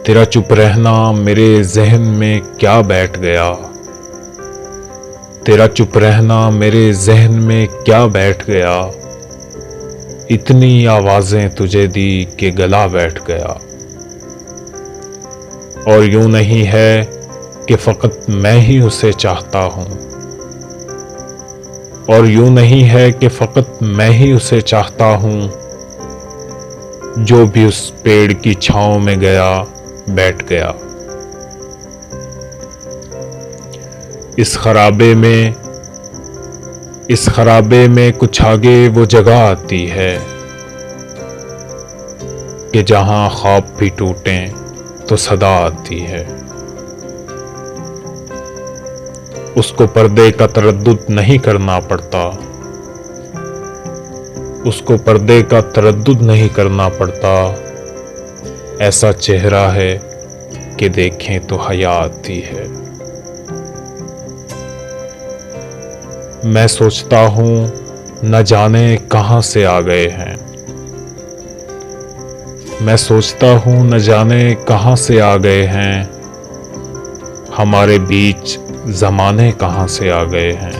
तेरा चुप रहना मेरे जहन में क्या बैठ गया। तेरा चुप रहना मेरे जहन में क्या बैठ गया। इतनी आवाज़ें तुझे दी कि गला बैठ गया। और यूं नहीं है कि फ़कत मैं ही उसे चाहता हूँ। और यूं नहीं है कि फ़कत मैं ही उसे चाहता हूँ। जो भी उस पेड़ की छाँव में गया बैठ गया। इस खराबे में कुछ आगे वो जगह आती है कि जहाँ ख्वाब भी टूटें तो सदा आती है। उसको पर्दे का तरद्दुद नहीं करना पड़ता। उसको पर्दे का तरद्दुद नहीं करना पड़ता। ऐसा चेहरा है कि देखें तो हया आती है। मैं सोचता हूँ न जाने कहाँ से आ गए हैं। मैं सोचता हूँ न जाने कहाँ से आ गए हैं। हमारे बीच ज़माने कहाँ से आ गए हैं।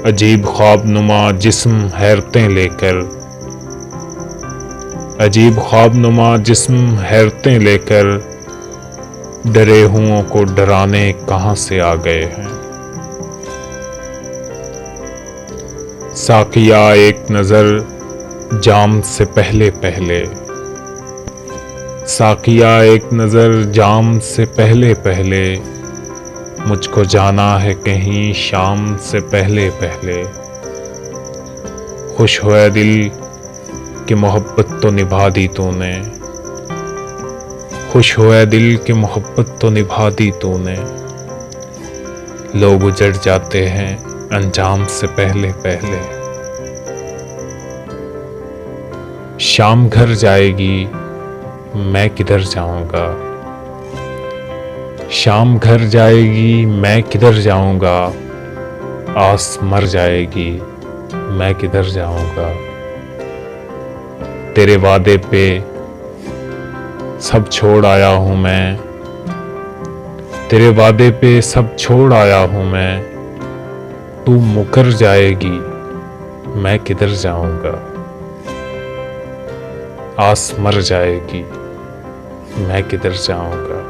अजीब ख्वाबनुमा जिस्म हैरतें लेकर। अजीब ख्वाबनुमा जिस्म हैरतें लेकर। डरे हुओं को डराने कहाँ से आ गए हैं। साकिया एक नज़र जाम से पहले पहले। साकिया एक नज़र जाम से पहले पहले। मुझको जाना है कहीं शाम से पहले पहले। खुश हुआ दिल कि मोहब्बत तो निभा दी तूने। खुश हुआ दिल कि मोहब्बत तो निभा दी तूने। लोग उजड़ जाते हैं अंजाम से पहले पहले। शाम घर जाएगी मैं किधर जाऊंगा। शाम घर जाएगी मैं किधर जाऊंगा। आस मर जाएगी मैं किधर जाऊंगा। तेरे वादे पे सब छोड़ आया हूँ मैं। तेरे वादे पे सब छोड़ आया हूँ मैं। तू मुकर जाएगी मैं किधर जाऊंगा। आस मर जाएगी मैं किधर जाऊंगा।